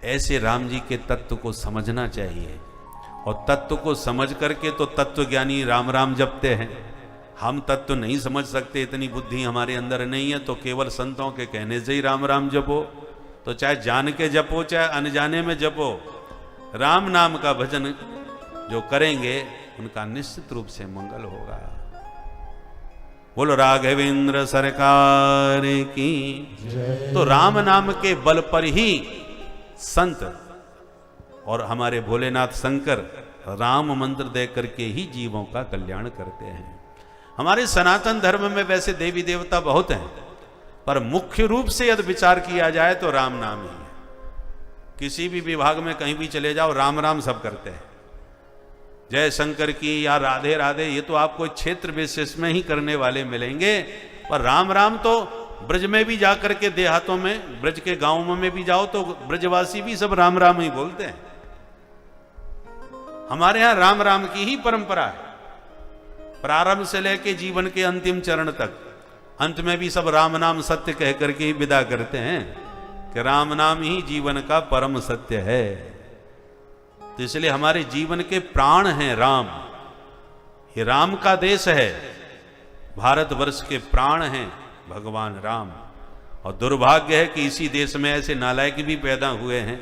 ऐसे राम जी के तत्व को समझना चाहिए। और तत्व को समझ करके तो तत्व ज्ञानी राम राम जपते हैं। हम तत्व नहीं समझ सकते, इतनी बुद्धि हमारे अंदर नहीं है, तो केवल संतों के कहने से ही राम राम जपो। तो चाहे जान के जपो चाहे अनजाने में जपो, राम नाम का भजन जो करेंगे उनका निश्चित रूप से मंगल होगा। बोलो राघवेंद्र सरकार की। तो राम नाम के बल पर ही संत और हमारे भोलेनाथ शंकर राम मंत्र दे करके ही जीवों का कल्याण करते हैं। हमारे सनातन धर्म में वैसे देवी देवता बहुत हैं, पर मुख्य रूप से यदि विचार किया जाए तो राम नाम ही है। किसी भी विभाग में कहीं भी चले जाओ, राम राम सब करते हैं। जय शंकर की या राधे राधे, ये तो आपको क्षेत्र विशेष में ही करने वाले मिलेंगे, पर राम राम तो ब्रज में भी जाकर के देहातों में, ब्रज के गांवों में भी जाओ तो ब्रजवासी भी सब राम राम ही बोलते हैं। हमारे यहां राम राम की ही परंपरा है, प्रारंभ से लेके जीवन के अंतिम चरण तक। अंत में भी सब राम नाम सत्य कह करके ही विदा करते हैं कि राम नाम ही जीवन का परम सत्य है। तो इसलिए हमारे जीवन के प्राण हैं राम। ये राम का देश है, भारतवर्ष के प्राण हैं भगवान राम। और दुर्भाग्य है कि इसी देश में ऐसे नालायक भी पैदा हुए हैं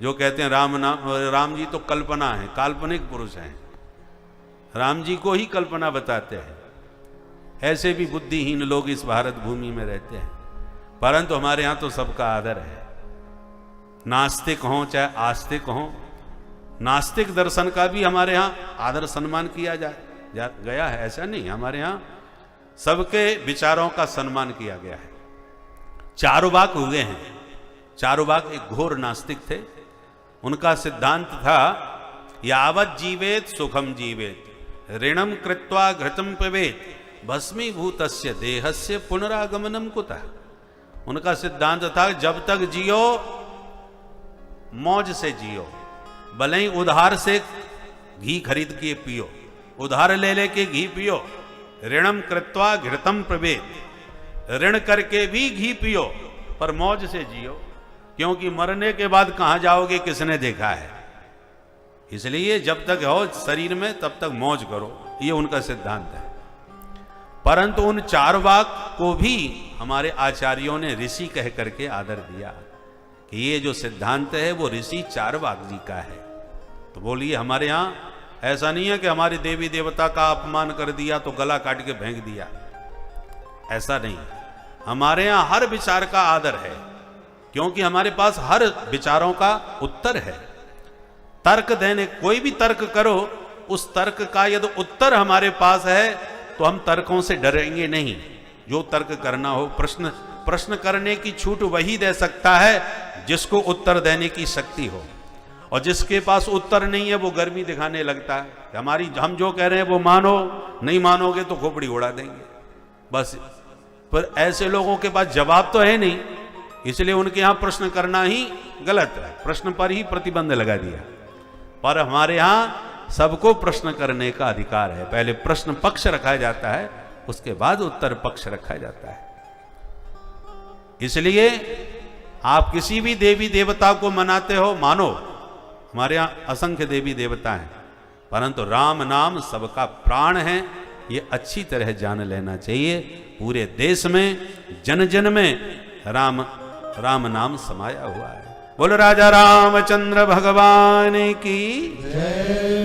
जो कहते हैं राम जी तो कल्पना है, काल्पनिक पुरुष हैं, राम जी को ही कल्पना बताते हैं। ऐसे भी बुद्धिहीन लोग इस भारत भूमि में रहते हैं, परंतु हमारे यहां तो सबका आदर है। नास्तिक हो चाहे आस्तिक हो, नास्तिक दर्शन का भी हमारे यहां आदर सम्मान किया गया है। ऐसा नहीं, हमारे यहां सबके विचारों का सम्मान किया गया है। चारुवाक हुए हैं। चारुवाक एक घोर नास्तिक थे। उनका सिद्धांत था यावत जीवेत सुखम जीवेत, ऋणम कृत्वा घृतम पिबेत, भस्मीभूतस्य देहस्य पुनरागमनम कुतः। उनका सिद्धांत था जब तक जियो मौज से जियो, भले ही उधार से घी खरीद के पियो, उधार ले लेके घी पियो। ऋणम कृत्वा घृतम पिबेत, ऋण करके भी घी पियो पर मौज से जियो, क्योंकि मरने के बाद कहां जाओगे किसने देखा है। इसलिए जब तक हो शरीर में तब तक मौज करो, ये उनका सिद्धांत है। परंतु उन चारवाक को भी हमारे आचार्यों ने ऋषि कह करके आदर दिया कि ये जो सिद्धांत है वो ऋषि चारवाक जी का है। तो बोलिए हमारे यहां ऐसा नहीं है कि हमारे देवी देवता का अपमान कर दिया तो गला काट के फेंक दिया, ऐसा नहीं। हमारे यहां हर विचार का आदर है, क्योंकि हमारे पास हर विचारों का उत्तर है। तर्क देने, कोई भी तर्क करो, उस तर्क का यदि उत्तर हमारे पास है तो हम तर्कों से डरेंगे नहीं। जो तर्क करना हो, प्रश्न करने की छूट वही दे सकता है जिसको उत्तर देने की शक्ति हो, और जिसके पास उत्तर नहीं है वो गर्मी दिखाने लगता है। हम जो कह रहे हैं वो मानो, नहीं मानोगे तो खोपड़ी उड़ा देंगे बस। पर ऐसे लोगों के पास जवाब तो है नहीं, इसलिए उनके यहां प्रश्न करना ही गलत है, प्रश्न पर ही प्रतिबंध लगा दिया। पर हमारे यहां सबको प्रश्न करने का अधिकार है। पहले प्रश्न पक्ष रखा जाता है, उसके बाद उत्तर पक्ष रखा जाता है। इसलिए आप किसी भी देवी देवता को मनाते हो, मानो। हमारे यहां असंख्य देवी देवता हैं, परंतु राम नाम सबका प्राण है, ये अच्छी तरह जान लेना चाहिए। पूरे देश में जन जन में राम नाम समाया हुआ है। बोलो राजा रामचंद्र भगवान की जय।